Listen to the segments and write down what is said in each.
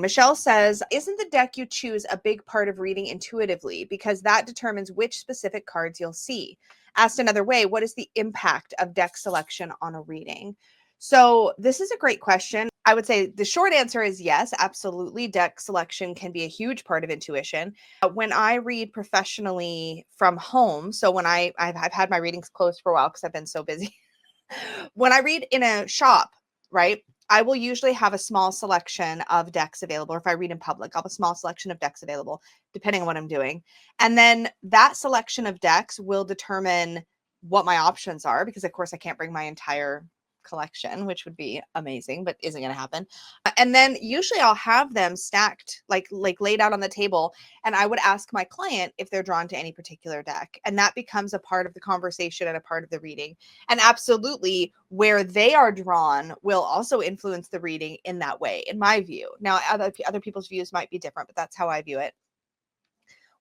Michelle says, isn't the deck you choose a big part of reading intuitively because that determines which specific cards you'll see? Asked another way, what is the impact of deck selection on a reading? So this is a great question. I would say the short answer is yes, absolutely. Deck selection can be a huge part of intuition. When I read professionally from home, so when I've had my readings closed for a while because I've been so busy. When I read in a shop, right, I will usually have a small selection of decks available. Or if I read in public, I'll have a small selection of decks available, depending on what I'm doing. And then that selection of decks will determine what my options are, because of course I can't bring my entire collection, which would be amazing, but isn't going to happen. And then usually I'll have them stacked, like laid out on the table. And I would ask my client if they're drawn to any particular deck. And that becomes a part of the conversation and a part of the reading. And absolutely, where they are drawn will also influence the reading in that way, in my view. Now, other people's views might be different, but that's how I view it.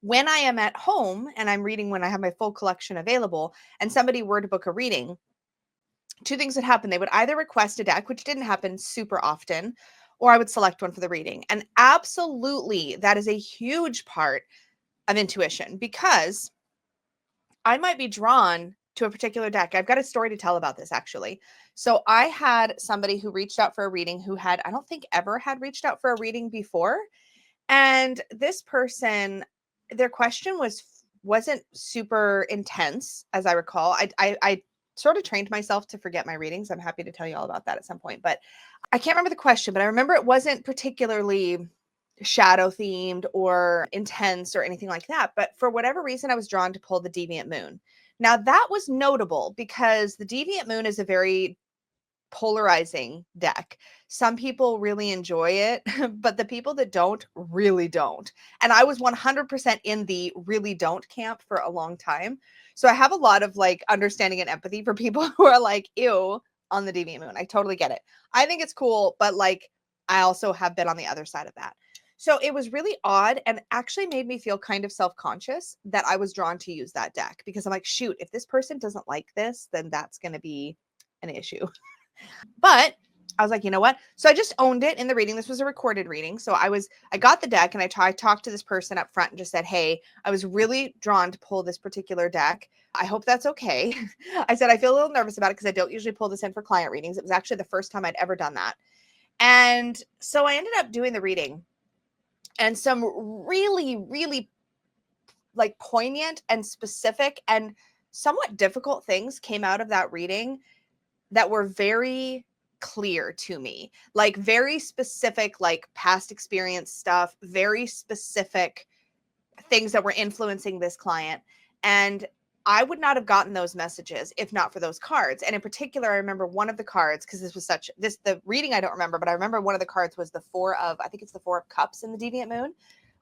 When I am at home and I'm reading when I have my full collection available and somebody were to book a reading, two things would happen. They would either request a deck, which didn't happen super often, or I would select one for the reading. And absolutely, that is a huge part of intuition, because I might be drawn to a particular deck. I've got a story to tell about this, actually. So I had somebody who reached out for a reading who had, I don't think ever had reached out for a reading before. And this person, their question wasn't super intense, as I recall. I sort of trained myself to forget my readings. I'm happy to tell you all about that at some point, but I can't remember the question, but I remember it wasn't particularly shadow themed or intense or anything like that. But for whatever reason, I was drawn to pull the Deviant Moon. Now that was notable because the Deviant Moon is a very polarizing deck. Some people really enjoy it, but the people that don't really don't. And I was 100% in the really don't camp for a long time. So I have a lot of like understanding and empathy for people who are like, ew, on the Deviant Moon. I totally get it. I think it's cool, but like I also have been on the other side of that. So it was really odd and actually made me feel kind of self-conscious that I was drawn to use that deck, because I'm like, shoot, if this person doesn't like this, then that's going to be an issue. But I was like, you know what? So I just owned it in the reading. This was a recorded reading. So I got the deck and I talked to this person up front and just said, hey, I was really drawn to pull this particular deck. I hope that's okay. I said, I feel a little nervous about it because I don't usually pull this in for client readings. It was actually the first time I'd ever done that. And so I ended up doing the reading, and some really, really like poignant and specific and somewhat difficult things came out of that reading that were very clear to me, like very specific, like past experience stuff, very specific things that were influencing this client. And I would not have gotten those messages if not for those cards. And in particular, I remember one of the cards, because the reading I don't remember, but I remember one of the cards was the I think it's the Four of Cups in the Deviant Moon,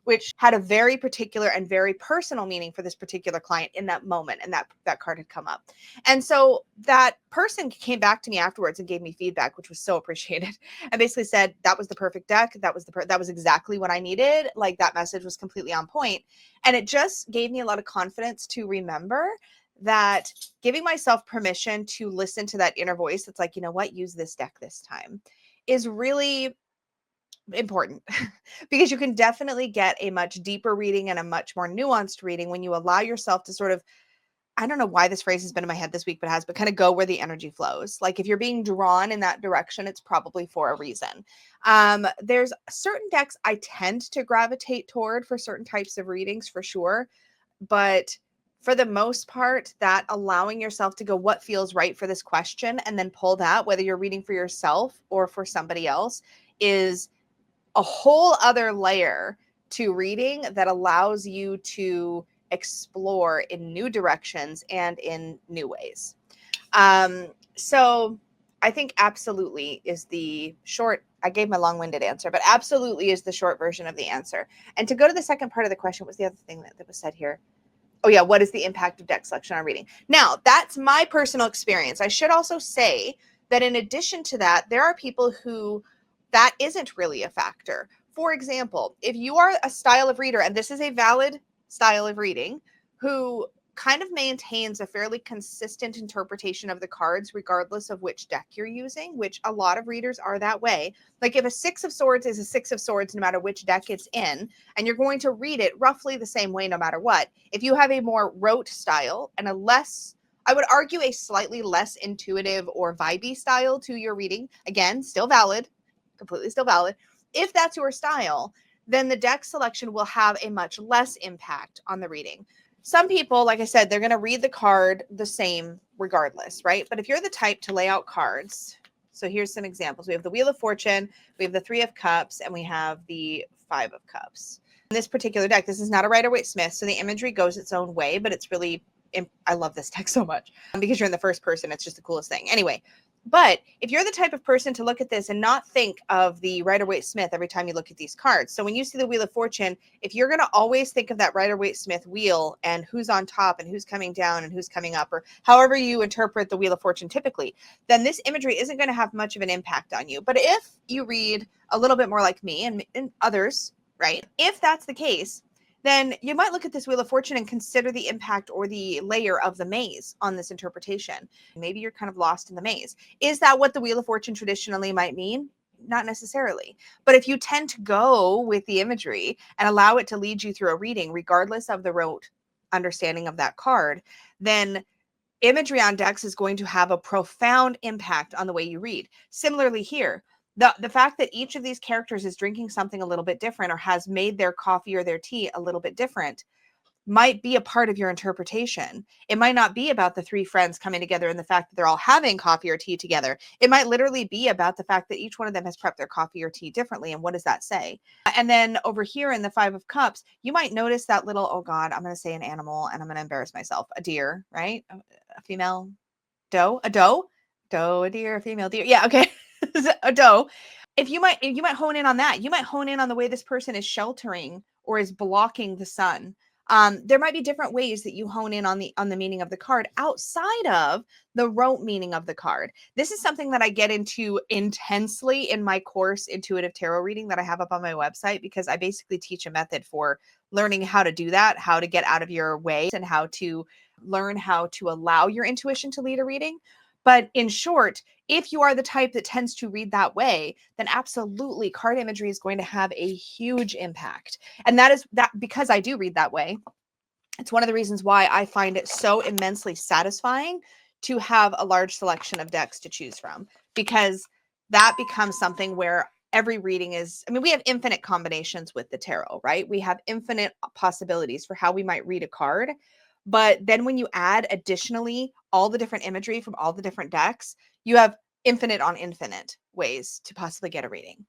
which had a very particular and very personal meaning for this particular client in that moment. And that card had come up. And so that person came back to me afterwards and gave me feedback, which was so appreciated. And basically said, that was the perfect deck. That was exactly what I needed. Like that message was completely on point. And it just gave me a lot of confidence to remember that giving myself permission to listen to that inner voice that's like, you know what, use this deck this time, is really important. Because you can definitely get a much deeper reading and a much more nuanced reading when you allow yourself to sort of, I don't know why this phrase has been in my head this week, but kind of go where the energy flows. Like if you're being drawn in that direction, it's probably for a reason. There's certain decks I tend to gravitate toward for certain types of readings, for sure. But for the most part, that allowing yourself to go, what feels right for this question, and then pull that, whether you're reading for yourself or for somebody else, is a whole other layer to reading that allows you to explore in new directions and in new ways. So I think absolutely is the short, I gave my long-winded answer, but absolutely is the short version of the answer. And to go to the second part of the question, was the other thing that was said here. Oh yeah, what is the impact of deck selection on reading? Now, that's my personal experience. I should also say that in addition to that, there are people who that isn't really a factor. For example, if you are a style of reader, and this is a valid style of reading, who kind of maintains a fairly consistent interpretation of the cards regardless of which deck you're using, which a lot of readers are that way. Like if a Six of Swords is a Six of Swords no matter which deck it's in, and you're going to read it roughly the same way no matter what. If you have a more rote style and a less, I would argue, a slightly less intuitive or vibey style to your reading, again, still valid, completely still valid. If that's your style, then the deck selection will have a much less impact on the reading. Some people, like I said, they're going to read the card the same regardless, right? But if you're the type to lay out cards, so here's some examples. We have the Wheel of Fortune, we have the Three of Cups, and we have the Five of Cups. In this particular deck, this is not a Rider-Waite-Smith, so the imagery goes its own way, but it's really, I love this deck so much because you're in the first person. It's just the coolest thing. Anyway, but if you're the type of person to look at this and not think of the Rider-Waite-Smith every time you look at these cards, so when you see the Wheel of Fortune, if you're going to always think of that Rider-Waite-Smith wheel and who's on top and who's coming down and who's coming up, or however you interpret the Wheel of Fortune typically, then this imagery isn't going to have much of an impact on you. But if you read a little bit more like me and others, right, if that's the case, then you might look at this Wheel of Fortune and consider the impact or the layer of the maze on this interpretation. Maybe you're kind of lost in the maze. Is that what the Wheel of Fortune traditionally might mean? Not necessarily. But if you tend to go with the imagery and allow it to lead you through a reading, regardless of the rote understanding of that card, then imagery on decks is going to have a profound impact on the way you read. Similarly here, the fact that each of these characters is drinking something a little bit different or has made their coffee or their tea a little bit different might be a part of your interpretation. It might not be about the three friends coming together and the fact that they're all having coffee or tea together. It might literally be about the fact that each one of them has prepped their coffee or tea differently. And what does that say? And then over here in the Five of Cups, you might notice that little, oh God, I'm going to say an animal and I'm going to embarrass myself. A deer, right? A female doe, a doe, a deer, a female deer. Yeah. Okay. A doe. If you might hone in on that. You might hone in on the way this person is sheltering or is blocking the sun. There might be different ways that you hone in on the meaning of the card outside of the rote meaning of the card. This is something that I get into intensely in my course, Intuitive Tarot Reading, that I have up on my website, because I basically teach a method for learning how to do that, how to get out of your way, and how to learn how to allow your intuition to lead a reading. But in short, if you are the type that tends to read that way, then absolutely card imagery is going to have a huge impact. And that is that because I do read that way. It's one of the reasons why I find it so immensely satisfying to have a large selection of decks to choose from, because that becomes something where every reading is, I mean, we have infinite combinations with the tarot, right? We have infinite possibilities for how we might read a card. But then when you add additionally all the different imagery from all the different decks, you have infinite on infinite ways to possibly get a reading.